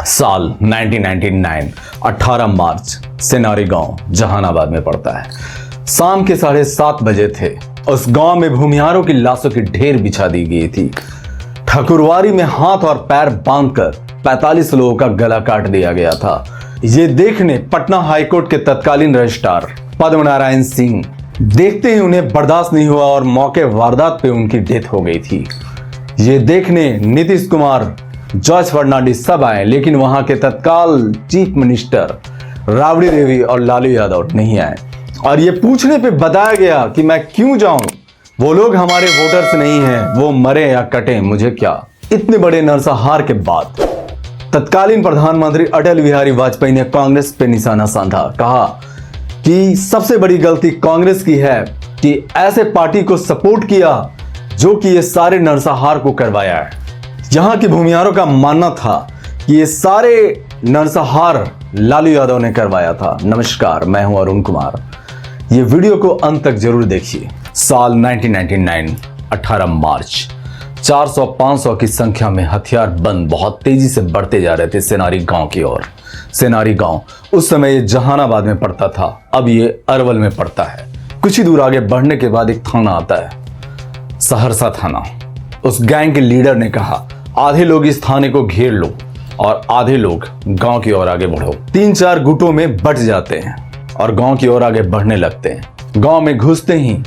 साल 1999 18 मार्च सेनारी गांव जहानाबाद में पड़ता है। शाम के 7:30 बजे थे। उस गांव में भूमिहारों की लाशों की ढेर बिछा दी गई थी। ठकुरवारी में हाथ और पैर बांधकर 45 लोगों का गला काट दिया गया था। ये देखने पटना हाईकोर्ट के तत्कालीन रजिस्ट्रार पद्मनारायण सिंह देखते ही उन्हें बर्दाश्त नहीं हुआ और मौके वारदात पे उनकी डेथ हो गई थी। ये देखने नीतीश कुमार, जॉर्ज फर्नांडिस सब आए, लेकिन वहां के तत्काल चीफ मिनिस्टर राबड़ी देवी और लालू यादव नहीं आए। और ये पूछने पे बताया गया कि मैं क्यों जाऊं, वो लोग हमारे वोटर्स नहीं हैं, वो मरे या कटे मुझे क्या। इतने बड़े नरसंहार के बाद तत्कालीन प्रधानमंत्री अटल बिहारी वाजपेयी ने कांग्रेस पे निशाना साधा। कहा कि सबसे बड़ी गलती कांग्रेस की है कि ऐसे पार्टी को सपोर्ट किया जो कि ये सारे नरसंहार को करवाया है। यहां के भूमिहारों का मानना था कि ये सारे नरसंहार लालू यादव ने करवाया था। नमस्कार, मैं हूं अरुण कुमार। ये वीडियो को अंत तक जरूर देखिए। साल 1999 18 मार्च 400-500 की संख्या में हथियार बंद बहुत तेजी से बढ़ते जा रहे थे सेनारी गांव की ओर। सेनारी गांव उस समय ये जहानाबाद में पड़ता था, अब ये अरवल में पड़ता है। कुछ ही दूर आगे बढ़ने के बाद एक थाना आता है, सहरसा थाना। उस गैंग के लीडर ने कहा, आधे लोग इस थाने को घेर लो और आधे लोग गांव की ओर आगे बढ़ो। 3-4 गुटों में बट जाते हैं और गांव की ओर आगे बढ़ने लगते हैं। गांव में घुसते ही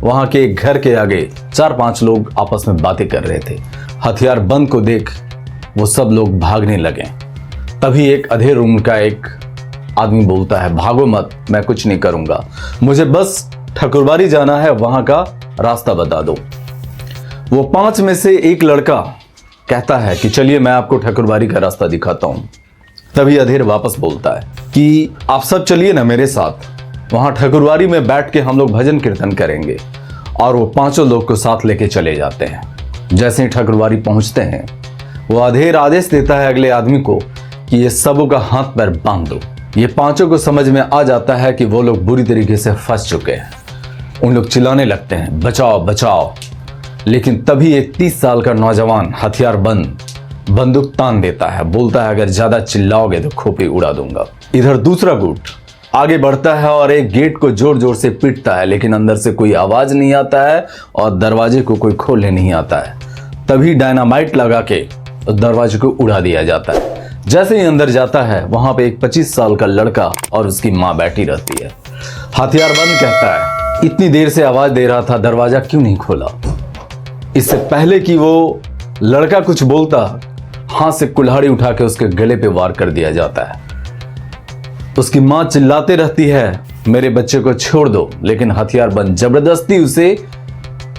वहां के एक घर के आगे 4-5 लोग आपस में बातें कर रहे थे। हथियार बंद को देख वो सब लोग भागने लगे। तभी एक अधेड़ उम्र का एक आदमी बोलता है, भागो मत, मैं कुछ नहीं करूंगा, मुझे बस ठकुरबारी जाना है, वहां का रास्ता बता दो। वो 5 में से एक लड़का कहता है कि चलिए मैं आपको ठकुरबारी का रास्ता दिखाता हूं। तभी अधेड़ वापस बोलता है कि आप सब चलिए ना मेरे साथ, वहां ठकुरबारी में बैठ के हम लोग भजन कीर्तन करेंगे। और वो 5 लोग को साथ लेके चले जाते हैं। जैसे ही ठकुरबारी पहुंचते हैं, वो अधेड़ आदेश देता है अगले आदमी को कि ये सबों का हाथ पैर बांध दो। ये 5 को समझ में आ जाता है कि वो लोग बुरी तरीके से फंस चुके हैं। उन लोग चिल्लाने लगते हैं, बचाओ बचाओ। लेकिन तभी एक 30 साल का नौजवान हथियार बंद बंदूक तान देता है, बोलता है अगर ज्यादा चिल्लाओगे तो खोपड़ी उड़ा दूंगा। इधर दूसरा गुट आगे बढ़ता है और एक गेट को जोर जोर से पीटता है, लेकिन अंदर से कोई आवाज नहीं आता है और दरवाजे को कोई खोलने नहीं आता है। तभी डायनामाइट लगा के उस दरवाजे को उड़ा दिया जाता है। जैसे ही अंदर जाता है, वहां पे एक 25 साल का लड़का और उसकी माँ बैठी रहती है। हथियार बंद कहता है, इतनी देर से आवाज दे रहा था, दरवाजा क्यों नहीं खोला। इससे पहले कि वो लड़का कुछ बोलता, हाथ से कुल्हाड़ी उठा के उसके गले पे वार कर दिया जाता है। उसकी मां चिल्लाते रहती है, मेरे बच्चे को छोड़ दो, लेकिन हथियार बंद जबरदस्ती उसे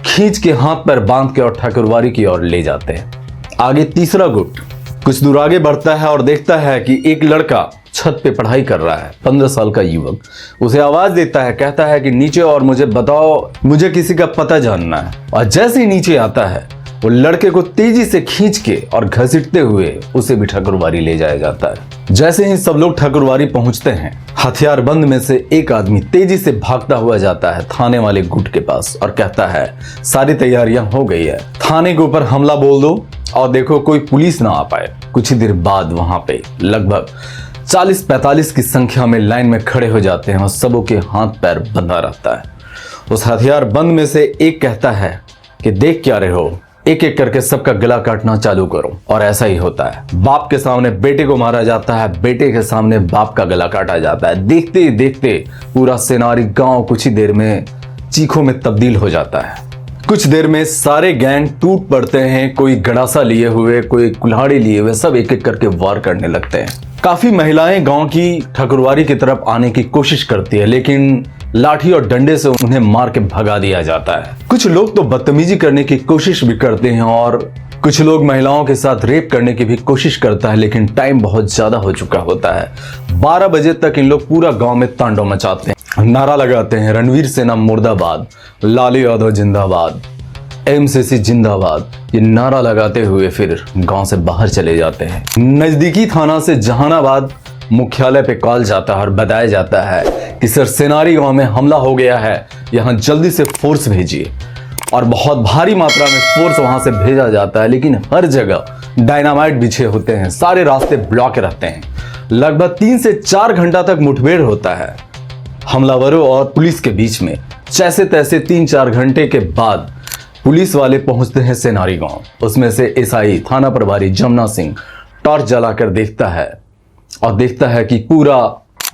खींच के हाथ पर बांध के और ठकुरबारी की ओर ले जाते हैं। आगे तीसरा गुट कुछ दूर आगे बढ़ता है और देखता है कि एक लड़का छत पे पढ़ाई कर रहा है, 15 साल का युवक। उसे आवाज देता है, कहता है कि नीचे और मुझे बताओ, मुझे किसी का पता जानना है। और जैसे ही नीचे आता है, वो लड़के को तेजी से खींच के और घसीटते हुए उसे भी ठकुरबारी ले जाया जाता है। जैसे ही सब लोग ठकुरबारी पहुंचते हैं, हथियार बंद में से एक आदमी तेजी से भागता हुआ जाता है थाने वाले गुट के पास और कहता है, सारी तैयारियां हो गई है, थाने के ऊपर हमला बोल दो और देखो कोई पुलिस ना आ पाए। कुछ ही देर बाद वहां पे लगभग 40-45 की संख्या में लाइन में खड़े हो जाते हैं और सबों के हाथ पैर बंधा रहता है। उस हथियार बंद में से एक कहता है कि देख क्या रहे हो, एक एक करके सबका गला काटना चालू करो। और ऐसा ही होता है। बाप के सामने बेटे को मारा जाता है, बेटे के सामने बाप का गला काटा जाता है। देखते ही देखते पूरा सेनारी गांव कुछ ही देर में चीखों में तब्दील हो जाता है। कुछ देर में सारे गैंग टूट पड़ते हैं, कोई गड़ासा लिए हुए, कोई कुल्हाड़ी लिए हुए, सब एक एक करके वार करने लगते हैं। काफी महिलाएं गांव की ठकुरबारी की तरफ आने की कोशिश करती है, लेकिन लाठी और डंडे से उन्हें मार के भगा दिया जाता है। कुछ लोग तो बदतमीजी करने की कोशिश भी करते हैं और कुछ लोग महिलाओं के साथ रेप करने की भी कोशिश करता है, लेकिन टाइम बहुत ज्यादा हो चुका होता है। 12 बजे तक इन लोग पूरा गांव में तांडव मचाते हैं, नारा लगाते हैं, रणवीर सेना मुर्दाबाद, लालू यादव जिंदाबाद, एमसीसी जिंदाबाद। ये नारा लगाते हुए फिर गांव से बाहर चले जाते हैं। नजदीकी थाना से जहानाबाद मुख्यालय पे कॉल जाता है और बताया जाता है कि सर सेनारी गांव में हमला हो गया है, यहां जल्दी से फोर्स भेजिए। और बहुत भारी मात्रा में फोर्स वहां से भेजा जाता है, लेकिन हर जगह डायनामाइट बिछे होते हैं, सारे रास्ते ब्लॉक रहते हैं। लगभग 3 से 4 घंटा तक मुठभेड़ होता है हमलावरों और पुलिस के बीच में। जैसे तैसे 3-4 घंटे के बाद पुलिस वाले पहुंचते हैं सेनारी गांव। उसमें से एसआई थाना प्रभारी जमुना सिंह टॉर्च जलाकर देखता है और देखता है कि पूरा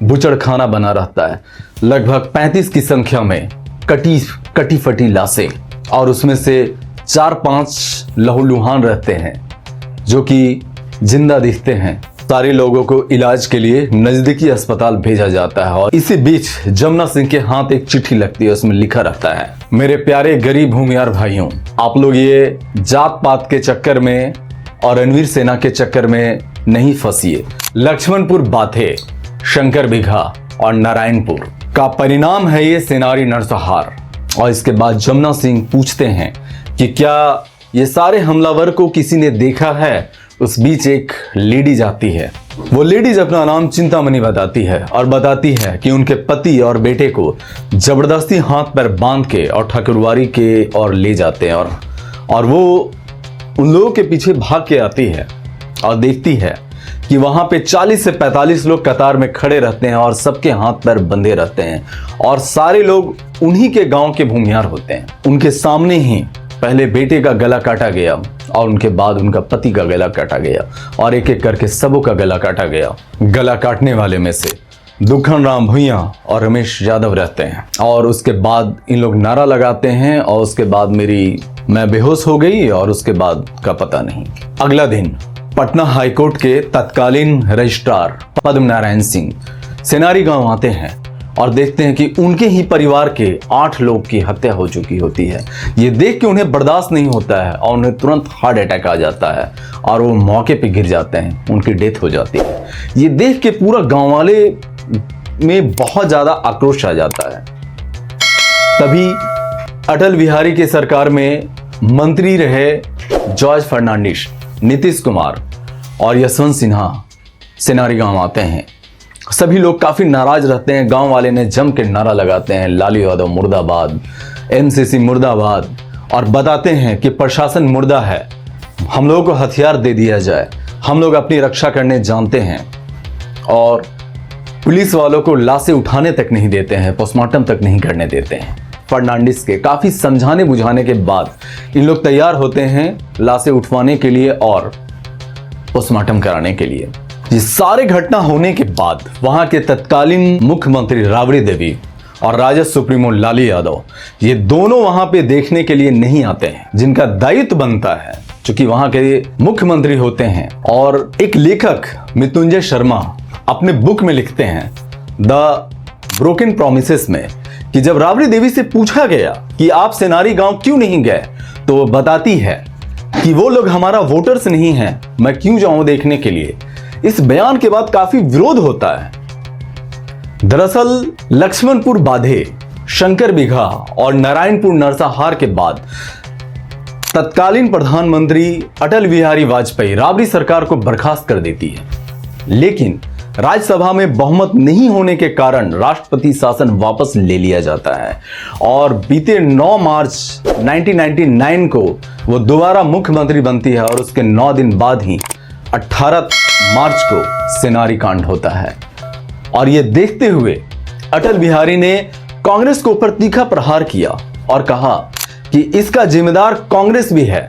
बुचड़खाना बना रहता है। लगभग 35 की संख्या में कटी फटी लाशें, और उसमें से 4-5 लहूलुहान रहते हैं जो कि जिंदा दिखते हैं। सारे लोगों को इलाज के लिए नजदीकी अस्पताल भेजा जाता है। और इसी बीच जमुना सिंह के हाथ एक चिट्ठी लगती है, उसमें लिखा रहता है, मेरे प्यारे गरीब भूमियार भाइयों, आप लोग ये जात पात के चक्कर में और रणवीर सेना के चक्कर में नहीं फंसिए। लक्ष्मणपुर बाथे, शंकर बिघा और नारायणपुर का परिणाम है ये सेनारी नरसंहार। और इसके बाद जमुना सिंह पूछते हैं कि क्या ये सारे हमलावर को किसी ने देखा है। उस बीच एक लेडीज आती है। वो लेडीज अपना नाम चिंतामणि बताती है और बताती है कि उनके पति और बेटे को जबरदस्ती हाथ पैर बांध के और ठाकुरवाड़ी के और ले जाते हैं, और वो उन लोगों के पीछे भाग के आती है और देखती है कि वहां पे 40 से 45 लोग कतार में खड़े रहते हैं और सबके हाथ पैर बंधे रहते हैं, और सारे लोग उन्हीं के गांव के भूमियार होते हैं। उनके सामने ही पहले बेटे का गला काटा गया और उनके बाद उनका पति का गला काटा गया, और एक एक करके सबों का गला काटा गया। गला काटने वाले में से दुखन राम भुइयां और रमेश यादव रहते हैं। और उसके बाद इन लोग नारा लगाते हैं, और उसके बाद मैं बेहोश हो गई, और उसके बाद का पता नहीं। अगला दिन पटना हाईकोर्ट के तत्कालीन रजिस्ट्रार पद्म नारायण सिंह सेनारी गांव आते हैं और देखते हैं कि उनके ही परिवार के 8 लोग की हत्या हो चुकी होती है। ये देख के उन्हें बर्दाश्त नहीं होता है और उन्हें तुरंत हार्ट अटैक आ जाता है और वो मौके पे गिर जाते हैं, उनकी डेथ हो जाती है। ये देख के पूरा गांव वाले में बहुत ज्यादा आक्रोश आ जाता है। तभी अटल बिहारी के सरकार में मंत्री रहे जॉर्ज फर्नांडिस, नीतीश कुमार और यशवंत सिन्हा सेनारी गांव आते हैं। सभी लोग काफी नाराज रहते हैं। गांव वाले ने जम के नारा लगाते हैं, लालू यादव मुर्दाबाद, एमसीसी मुर्दाबाद, और बताते हैं कि प्रशासन मुर्दा है, हम लोगों को हथियार दे दिया जाए, हम लोग अपनी रक्षा करने जानते हैं। और पुलिस वालों को लाशें उठाने तक नहीं देते हैं, पोस्टमार्टम तक नहीं करने देते हैं। फर्नांडिस के काफी समझाने बुझाने के बाद इन लोग तैयार होते हैं लाशें उठवाने के लिए और पोस्टमार्टम कराने के लिए। ये सारे घटना होने के बाद वहां के तत्कालीन मुख्यमंत्री राबड़ी देवी और राजद सुप्रीमो लालू यादव, ये दोनों वहां पे देखने के लिए नहीं आते हैं, जिनका दायित्व बनता है, चूंकि वहां के मुख्यमंत्री होते हैं। और एक लेखक मृत्युंजय शर्मा अपने बुक में लिखते हैं द ब्रोकन प्रोमिसेस में कि जब राबड़ी देवी से पूछा गया कि आप सेनारी गांव क्यों नहीं गए, तो वो बताती है कि वो लोग हमारा वोटर्स नहीं है, मैं क्यों जाऊं देखने के लिए। इस बयान के बाद काफी विरोध होता है। दरअसल लक्ष्मणपुर बाधे, शंकर बिघा और नारायणपुर नरसंहार के बाद तत्कालीन प्रधानमंत्री अटल बिहारी वाजपेयी राबड़ी सरकार को बर्खास्त कर देती है, लेकिन राज्यसभा में बहुमत नहीं होने के कारण राष्ट्रपति शासन वापस ले लिया जाता है और बीते 9 मार्च 1999 को वो दोबारा मुख्यमंत्री बनती है। और उसके 9 दिन बाद ही 18 मार्च को सेनारी कांड होता है। और ये देखते हुए अटल बिहारी ने कांग्रेस के ऊपर तीखा प्रहार किया और कहा कि इसका जिम्मेदार कांग्रेस भी है,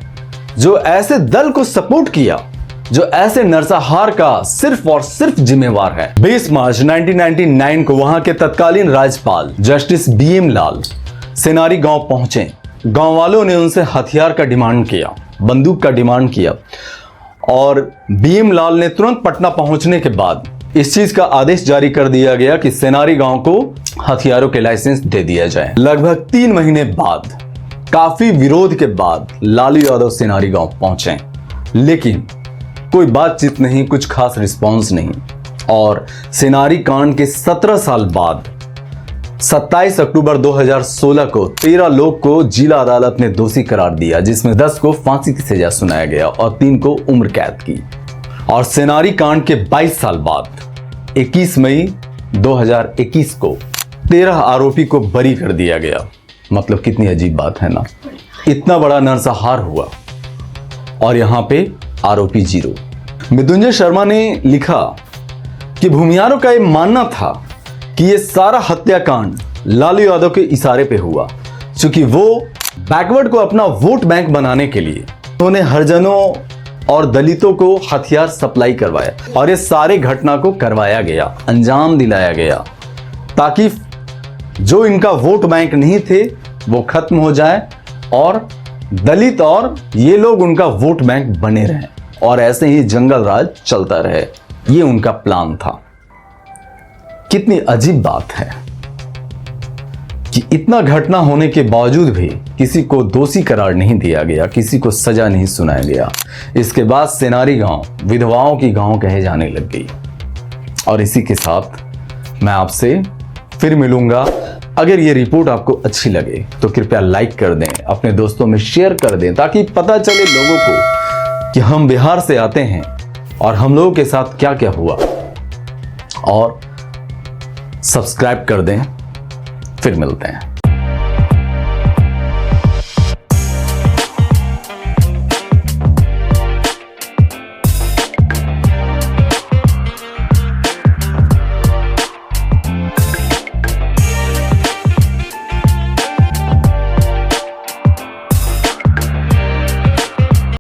जो ऐसे दल को सपोर्ट किया जो ऐसे नरसंहार का सिर्फ और सिर्फ जिम्मेवार है। 20 मार्च 1999 को वहां के तत्कालीन राज्यपाल जस्टिस BM लाल सेनारी गांव पहुंचे। गांव वालों ने उनसे हथियार का डिमांड किया, बंदूक का डिमांड किया, और BM लाल ने तुरंत पटना पहुंचने के बाद इस चीज का आदेश जारी कर दिया गया कि सेनारी गांव को हथियारों के लाइसेंस दे दिया जाए। लगभग 3 महीने बाद काफी विरोध के बाद लालू यादव सेनारी गांव पहुंचे, लेकिन कोई बातचीत नहीं, कुछ खास रिस्पांस नहीं। और सेनारी कांड के 17 साल बाद 27 अक्टूबर 2016 को 13 लोग को जिला अदालत ने दोषी करार दिया, जिसमें 10 को फांसी की सजा सुनाया गया और 3 को उम्र कैद की। और सेनारी कांड के 22 साल बाद 21 मई 2021 को 13 आरोपी को बरी कर दिया गया। कितनी अजीब बात है ना, इतना बड़ा नरसंहार हुआ और यहाँ पे आरोपी 0। मृत्युंजय शर्मा ने लिखा कि भूमिहारों का यह मानना था कि यह सारा हत्याकांड लालू यादव के इशारे पे हुआ, क्योंकि वो बैकवर्ड को अपना वोट बैंक बनाने के लिए उन्होंने हरिजनों और दलितों को हथियार सप्लाई करवाया और ये सारे घटना को करवाया गया, अंजाम दिलाया गया, ताकि जो इनका वोट बैंक नहीं थे वो खत्म हो जाए और दलित और ये लोग उनका वोट बैंक बने रहें और ऐसे ही जंगल राज चलता रहे। ये उनका प्लान था। कितनी अजीब बात है कि इतना घटना होने के बावजूद भी किसी को दोषी करार नहीं दिया गया, किसी को सजा नहीं सुनाया गया। इसके बाद सेनारी गांव विधवाओं की गांव कहे जाने लग गई। और इसी के साथ मैं आपसे फिर मिलूंगा। अगर ये रिपोर्ट आपको अच्छी लगे तो कृपया लाइक कर दें, अपने दोस्तों में शेयर कर दें, ताकि पता चले लोगों को कि हम बिहार से आते हैं और हम लोगों के साथ क्या क्या हुआ। और सब्सक्राइब कर दें। फिर मिलते हैं।